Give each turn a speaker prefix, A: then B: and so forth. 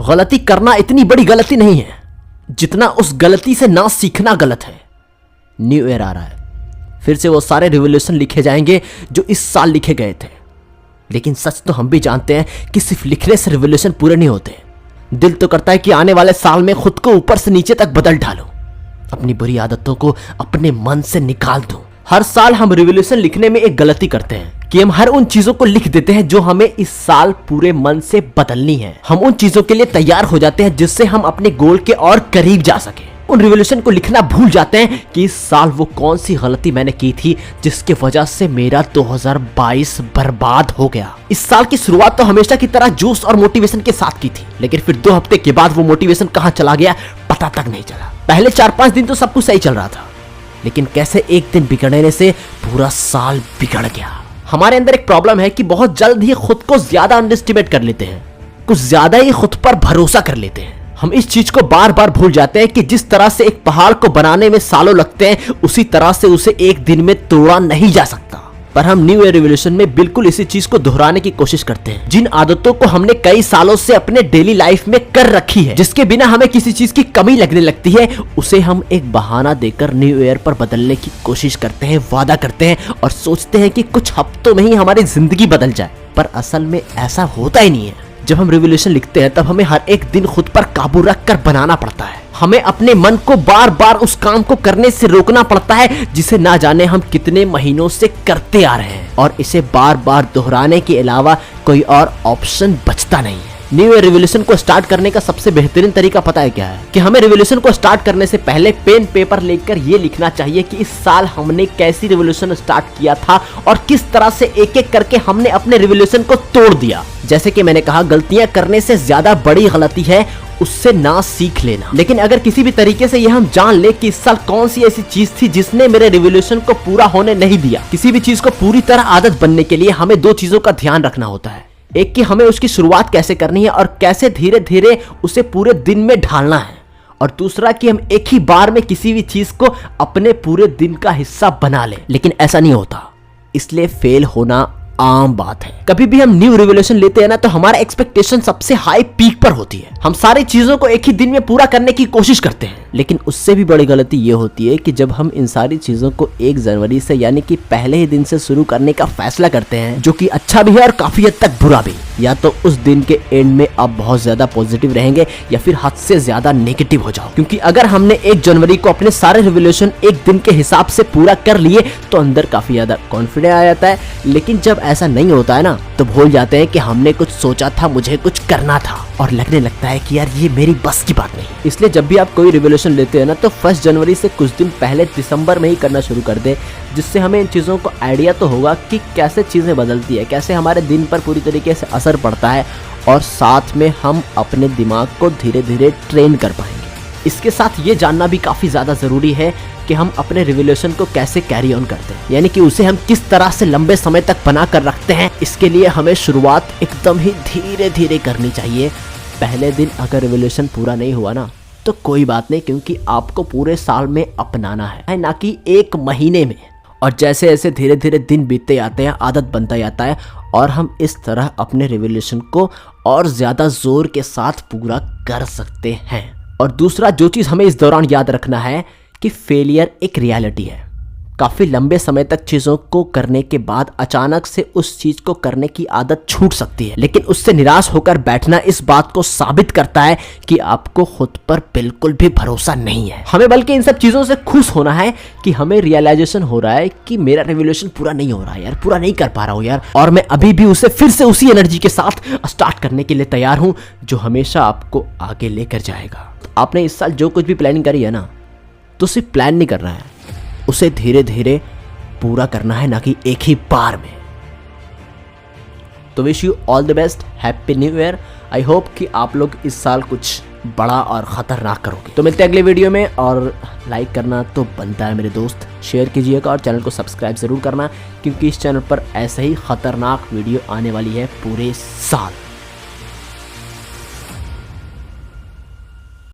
A: गलती करना इतनी बड़ी गलती नहीं है जितना उस गलती से ना सीखना गलत है। न्यू ईयर आ रहा है, फिर से वो सारे रिवोल्यूशन लिखे जाएंगे जो इस साल लिखे गए थे। लेकिन सच तो हम भी जानते हैं कि सिर्फ लिखने से रिवोल्यूशन पूरे नहीं होते। दिल तो करता है कि आने वाले साल में खुद को ऊपर से नीचे तक बदल डालो, अपनी बुरी आदतों को अपने मन से निकाल दो। हर साल हम रिवोल्यूशन लिखने में एक गलती करते हैं कि हम हर उन चीजों को लिख देते हैं जो हमें इस साल पूरे मन से बदलनी है। हम उन चीजों के लिए तैयार हो जाते हैं जिससे हम अपने गोल के और करीब जा सके। उन रिवोल्यूशन को लिखना भूल जाते हैं कि इस साल वो कौन सी गलती मैंने की थी जिसके वजह से मेरा 2022 बर्बाद हो गया। इस साल की शुरुआत तो हमेशा की तरह जोश और मोटिवेशन के साथ की थी, लेकिन फिर 2 हफ्ते के बाद वो मोटिवेशन कहां चला गया पता तक नहीं चला। पहले 4-5 दिन तो सब कुछ सही चल रहा था, लेकिन कैसे एक दिन बिगड़ने से पूरा साल बिगड़ गया। हमारे अंदर एक प्रॉब्लम है कि बहुत जल्द ही खुद को ज्यादा अंडरएस्टिमेट कर लेते हैं, कुछ ज्यादा ही खुद पर भरोसा कर लेते हैं। हम इस चीज को बार बार भूल जाते हैं कि जिस तरह से एक पहाड़ को बनाने में सालों लगते हैं, उसी तरह से उसे एक दिन में तोड़ा नहीं जा सकता। पर हम न्यू ईयर रिवोल्यूशन में बिल्कुल इसी चीज को दोहराने की कोशिश करते हैं। जिन आदतों को हमने कई सालों से अपने डेली लाइफ में कर रखी है, जिसके बिना हमें किसी चीज की कमी लगने लगती है, उसे हम एक बहाना देकर न्यू ईयर पर बदलने की कोशिश करते हैं, वादा करते हैं और सोचते हैं कि कुछ हफ्तों में ही हमारी जिंदगी बदल जाए। पर असल में ऐसा होता ही नहीं है। जब हम रिवोल्यूशन लिखते हैं तब हमें हर एक दिन खुद पर काबू रख कर बनाना पड़ता है। हमें अपने मन को बार बार उस काम को करने से रोकना पड़ता है जिसे ना जाने हम कितने महीनों से करते आ रहे हैं, और इसे बार बार दोहराने के अलावा कोई और ऑप्शन बचता नहीं है। न्यू ईयर रिवोल्यूशन को स्टार्ट करने का सबसे बेहतरीन तरीका पता है क्या है? कि हमें रिवोल्यूशन को स्टार्ट करने से पहले पेन पेपर लेकर ये लिखना चाहिए कि इस साल हमने कैसी रिवोल्यूशन स्टार्ट किया था और किस तरह से एक एक करके हमने अपने रिवोल्यूशन को तोड़ दिया। जैसे कि मैंने कहा, गलतियां करने से ज्यादा बड़ी गलती है उससे ना सीख लेना। लेकिन अगर किसी भी तरीके से ये हम जान ले कि इस साल कौन सी ऐसी चीज थी जिसने मेरे रिवोल्यूशन को पूरा होने नहीं दिया, किसी भी चीज को पूरी तरह आदत बनने के लिए हमें 2 चीजों का ध्यान रखना होता है। एक कि हमें उसकी शुरुआत कैसे करनी है और कैसे धीरे धीरे उसे पूरे दिन में ढालना है, और दूसरा कि हम एक ही बार में किसी भी चीज को अपने पूरे दिन का हिस्सा बना लें। लेकिन ऐसा नहीं होता, इसलिए फेल होना आम बात है। कभी भी हम न्यू रिवोल्यूशन लेते हैं ना, तो हमारा एक्सपेक्टेशन सबसे हाई पीक पर होती है। हम सारी चीजों को एक ही दिन में पूरा करने की कोशिश करते हैं, लेकिन उससे भी बड़ी गलती ये होती है कि जब हम इन सारी चीजों को 1 जनवरी से यानी कि पहले ही दिन से शुरू करने का फैसला करते हैं, जो कि अच्छा भी है और काफी हद तक बुरा भी। या तो उस दिन के एंड में आप बहुत ज्यादा पॉजिटिव रहेंगे या फिर हद से ज्यादा नेगेटिव हो जाओ। क्योंकि अगर हमने 1 जनवरी को अपने सारे रिवोल्यूशन एक दिन के हिसाब से पूरा कर लिए तो अंदर काफी ज्यादा कॉन्फिडेंस आ जाता है। लेकिन जब ऐसा नहीं होता है ना, तो भूल जाते हैं कि हमने कुछ सोचा था, मुझे कुछ करना था, और लगने लगता है कि यार ये मेरी बस की बात नहीं। इसलिए जब भी आप कोई रिवोल्यूशन लेते हैं ना, तो 1 जनवरी से कुछ दिन पहले दिसंबर में ही करना शुरू कर दे, जिससे हमें इन चीज़ों को आइडिया तो होगा कि कैसे चीज़ें बदलती है, कैसे हमारे दिन पर पूरी तरीके से असर पड़ता है, और साथ में हम अपने दिमाग को धीरे धीरे ट्रेन कर पाएंगे। इसके साथ ये जानना भी काफ़ी ज़्यादा ज़रूरी है कि हम अपने रिवोल्यूशन को कैसे कैरी ऑन करते हैं, यानी कि उसे हम किस तरह से लंबे समय तक बना कर रखते हैं। इसके लिए हमें शुरुआत एकदम ही धीरे धीरे करनी चाहिए। पहले दिन अगर रिवोल्यूशन पूरा नहीं हुआ ना, तो कोई बात नहीं, क्योंकि आपको पूरे साल में अपनाना है, ना कि 1 महीने में। और जैसे जैसे धीरे धीरे दिन बीतते जाते हैं, आदत बनता जाता है, और हम इस तरह अपने रिवोल्यूशन को और ज़्यादा जोर के साथ पूरा कर सकते हैं। और दूसरा जो चीज़ हमें इस दौरान याद रखना है कि फेलियर एक रियलिटी है। काफ़ी लंबे समय तक चीज़ों को करने के बाद अचानक से उस चीज़ को करने की आदत छूट सकती है, लेकिन उससे निराश होकर बैठना इस बात को साबित करता है कि आपको खुद पर बिल्कुल भी भरोसा नहीं है। हमें बल्कि इन सब चीज़ों से खुश होना है कि हमें रियलाइजेशन हो रहा है कि मेरा रिवोल्यूशन पूरा नहीं हो रहा है यार, पूरा नहीं कर पा रहा हूँ यार, और मैं अभी भी उसे फिर से उसी एनर्जी के साथ स्टार्ट करने के लिए तैयार हूँ, जो हमेशा आपको आगे लेकर जाएगा। आपने इस साल जो कुछ भी प्लानिंग करी है ना, तो सिर्फ प्लान नहीं करना है, उसे धीरे धीरे पूरा करना है, ना कि एक ही बार में। तो wish you all the best, happy new year. I hope कि आप लोग इस साल कुछ बड़ा और ख़तरनाक करोगे। तो मिलते हैं अगले वीडियो में, और लाइक करना तो बनता है मेरे दोस्त, शेयर कीजिएगा और चैनल को सब्सक्राइब ज़रूर करना, क्योंकि इस चैनल पर ऐसे ही ख़तरनाक वीडियो आने वाली है पूरे साल।